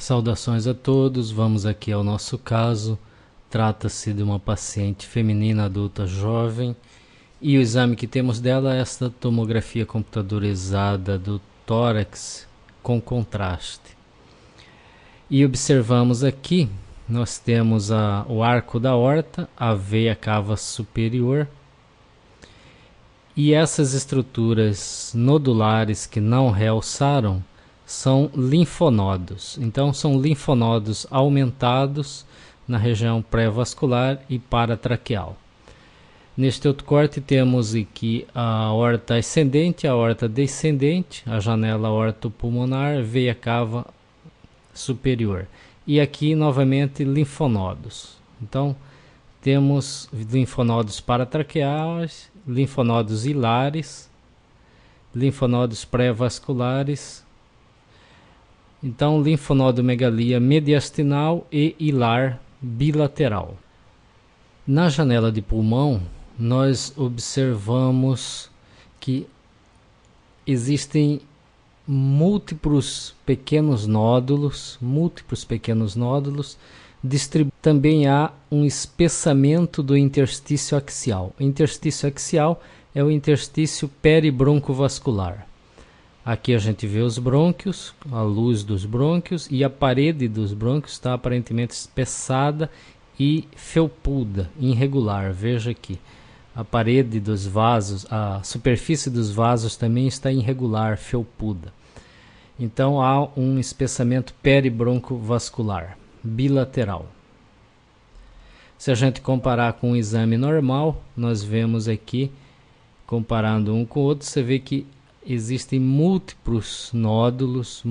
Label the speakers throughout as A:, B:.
A: Saudações a todos, vamos aqui ao nosso caso. Trata-se de uma paciente feminina adulta jovem e o exame que temos dela é esta tomografia computadorizada do tórax com contraste. E observamos aqui, nós temos o arco da aorta, a veia cava superior e essas estruturas nodulares que não realçaram são linfonodos. Então são linfonodos aumentados na região pré-vascular e paratraqueal. Neste outro corte temos aqui a aorta ascendente, a aorta descendente, a janela aortopulmonar, veia cava superior. E aqui novamente linfonodos. Então temos linfonodos paratraqueais, linfonodos hilares, linfonodos pré-vasculares. Então, linfonodomegalia mediastinal e hilar bilateral. Na janela de pulmão, nós observamos que existem múltiplos pequenos nódulos. Também há um espessamento do interstício axial. O interstício axial é o interstício peribroncovascular. Aqui a gente vê os brônquios, a luz dos brônquios, e a parede dos brônquios está aparentemente espessada e felpuda, irregular. Veja aqui, a parede dos vasos, a superfície dos vasos também está irregular, felpuda. Então há um espessamento peribroncovascular, bilateral. Se a gente comparar com o exame normal, nós vemos aqui, comparando um com o outro, você vê que existem múltiplos nódulos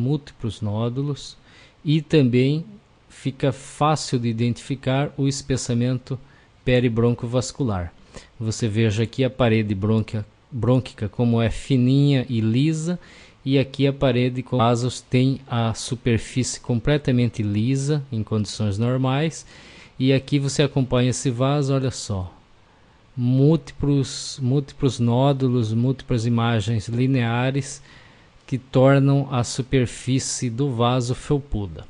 A: e também fica fácil de identificar o espessamento peribroncovascular. Você veja aqui a parede brônquica como é fininha e lisa, e aqui a parede com vasos tem a superfície completamente lisa em condições normais, e aqui você acompanha esse vaso, olha só. Múltiplos nódulos, múltiplas imagens lineares que tornam a superfície do vaso felpuda.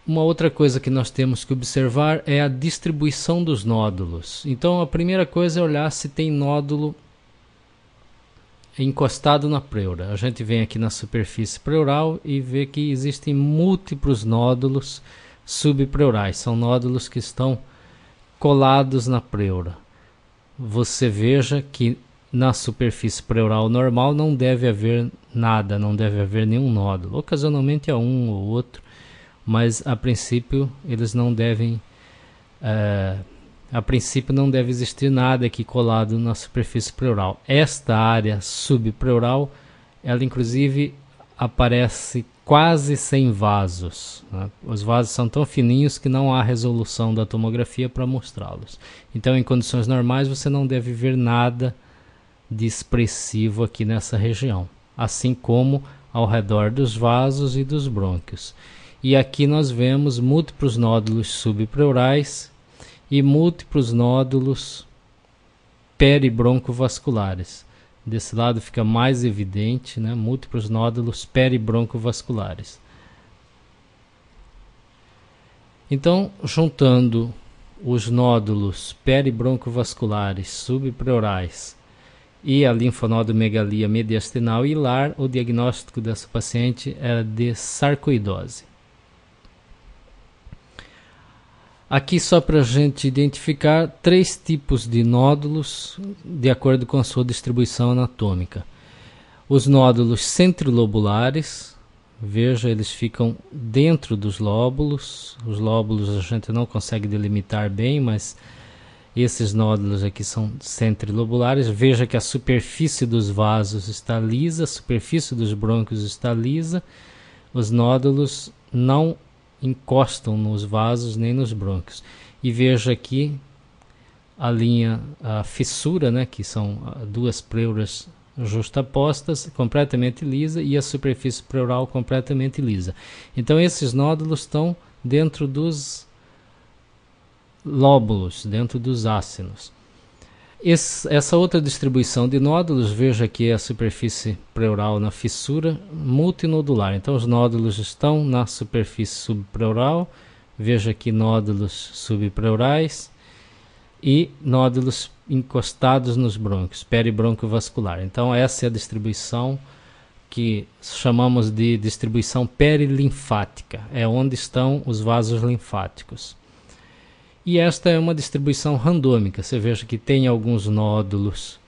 A: Uma outra coisa que nós temos que observar é a distribuição dos nódulos. Então a primeira coisa é olhar se tem nódulo encostado na pleura. A gente vem aqui na superfície pleural e vê que existem múltiplos nódulos subpleurais. São nódulos que estão colados na pleura. Você veja que na superfície pleural normal não deve haver nada, não deve haver nenhum nódulo. Ocasionalmente há um ou outro, mas a princípio eles não devem, não deve existir nada aqui colado na superfície pleural. Esta área subpleural, ela inclusive aparece quase sem vasos, né? Os vasos são tão fininhos que não há resolução da tomografia para mostrá-los. Então, em condições normais, você não deve ver nada de expressivo aqui nessa região, assim como ao redor dos vasos e dos brônquios. E aqui nós vemos múltiplos nódulos subpleurais e múltiplos nódulos peribroncovasculares. Desse lado fica mais evidente, né? Múltiplos nódulos peribroncovasculares. Então, juntando os nódulos peribroncovasculares subpleurais e a linfonodomegalia mediastinal hilar, o diagnóstico dessa paciente era de sarcoidose. Aqui só para a gente identificar 3 tipos de nódulos de acordo com a sua distribuição anatômica. Os nódulos centrilobulares, veja, eles ficam dentro dos lóbulos. Os lóbulos a gente não consegue delimitar bem, mas esses nódulos aqui são centrilobulares. Veja que a superfície dos vasos está lisa, a superfície dos brônquios está lisa. Os nódulos não encostam nos vasos nem nos brônquios. E veja aqui a fissura, né, que são 2 pleuras justapostas, completamente lisa, e a superfície pleural completamente lisa. Então esses nódulos estão dentro dos lóbulos, dentro dos ácinos. Essa outra distribuição de nódulos, veja aqui a superfície pleural na fissura multinodular. Então os nódulos estão na superfície subpleural, veja aqui nódulos subpleurais e nódulos encostados nos brônquios, peribroncovascular. Então essa é a distribuição que chamamos de distribuição perilinfática, é onde estão os vasos linfáticos. E esta é uma distribuição randômica. Você veja que tem alguns nódulos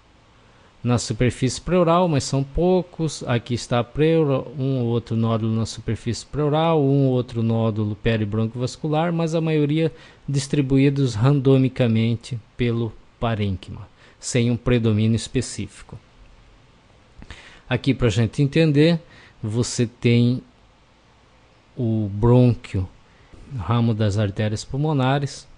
A: na superfície pleural, mas são poucos. Aqui está a pleura, um ou outro nódulo na superfície pleural, um ou outro nódulo peribroncovascular, mas a maioria distribuídos randomicamente pelo parênquima, sem um predomínio específico. Aqui, para a gente entender, você tem o brônquio, ramo das artérias pulmonares,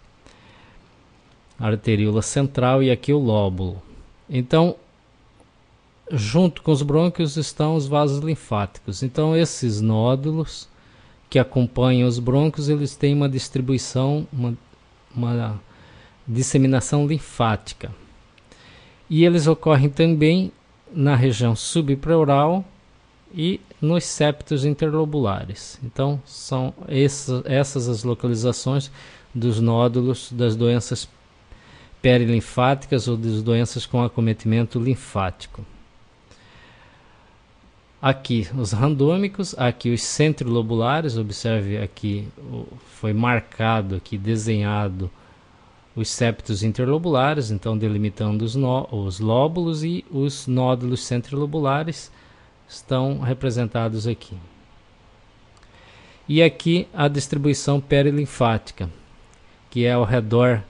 A: a arteríola central e aqui o lóbulo. Então, junto com os brônquios estão os vasos linfáticos. Então, esses nódulos que acompanham os brônquios, eles têm uma distribuição, uma disseminação linfática. E eles ocorrem também na região subpleural e nos septos interlobulares. Então, são essas as localizações dos nódulos das doenças perilinfáticas ou das doenças com acometimento linfático. Aqui os randômicos, aqui os centrilobulares, observe aqui, foi marcado aqui, desenhado os septos interlobulares, então delimitando os lóbulos, e os nódulos centrilobulares estão representados aqui. E aqui a distribuição perilinfática, que é ao redor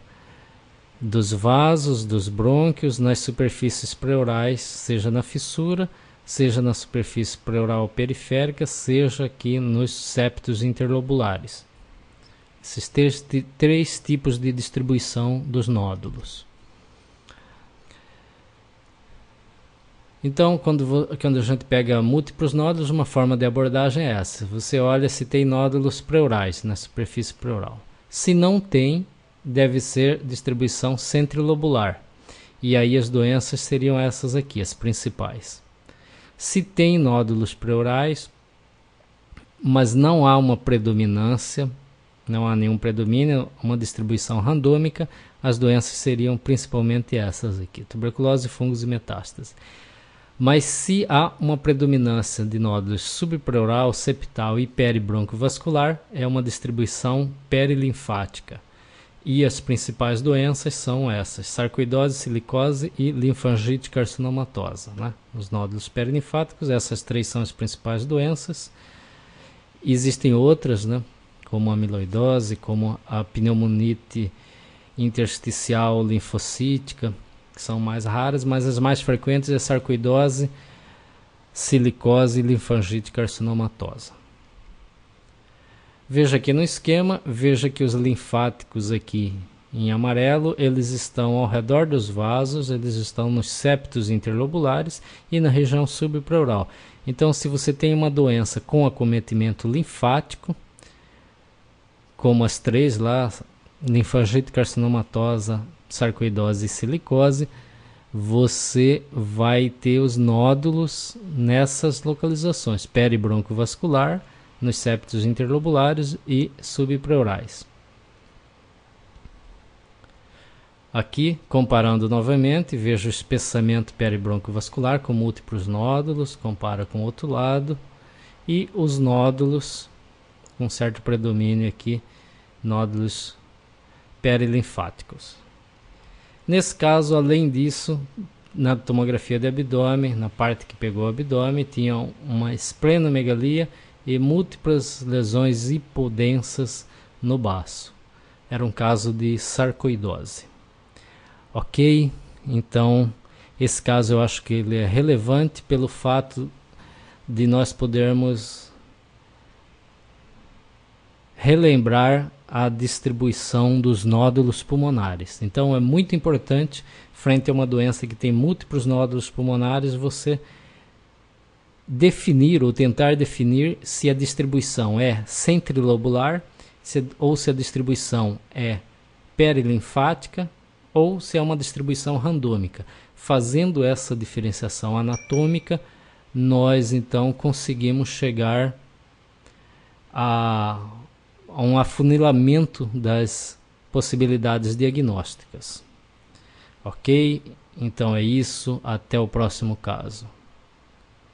A: dos vasos, dos brônquios, nas superfícies pleurais, seja na fissura, seja na superfície pleural periférica, seja aqui nos septos interlobulares. Esses três tipos de distribuição dos nódulos. Então, quando a gente pega múltiplos nódulos, uma forma de abordagem é essa. Você olha se tem nódulos pleurais na superfície pleural. Se não tem, deve ser distribuição centrilobular. E aí as doenças seriam essas aqui, as principais. Se tem nódulos pleurais, mas não há uma predominância, não há nenhum predomínio, uma distribuição randômica, as doenças seriam principalmente essas aqui, tuberculose, fungos e metástase. Mas se há uma predominância de nódulos subpleural, septal e peribroncovascular, é uma distribuição perilinfática. E as principais doenças são essas: sarcoidose, silicose e linfangite carcinomatosa, né? Os nódulos perilinfáticos, essas três são as principais doenças. Existem outras, né? Como a amiloidose, como a pneumonite intersticial linfocítica, que são mais raras, mas as mais frequentes é sarcoidose, silicose e linfangite carcinomatosa. Veja aqui no esquema, veja que os linfáticos aqui em amarelo, eles estão ao redor dos vasos, eles estão nos septos interlobulares e na região subpleural. Então, se você tem uma doença com acometimento linfático, como as três lá, linfangite carcinomatosa, sarcoidose e silicose, você vai ter os nódulos nessas localizações, peribroncovascular, nos septos interlobulares e subpleurais. Aqui, comparando novamente, veja o espessamento peribroncovascular com múltiplos nódulos, compara com o outro lado, e os nódulos, com certo predomínio aqui, nódulos perilinfáticos. Nesse caso, além disso, na tomografia de abdômen, na parte que pegou o abdômen, tinha uma esplenomegalia e múltiplas lesões hipodensas no baço. Era um caso de sarcoidose. Ok? Então, esse caso eu acho que ele é relevante pelo fato de nós podermos relembrar a distribuição dos nódulos pulmonares. Então, é muito importante, frente a uma doença que tem múltiplos nódulos pulmonares, você definir ou tentar definir se a distribuição é centrilobular ou se a distribuição é perilinfática ou se é uma distribuição randômica. Fazendo essa diferenciação anatômica, nós então conseguimos chegar a um afunilamento das possibilidades diagnósticas. Ok? Então é isso, até o próximo caso.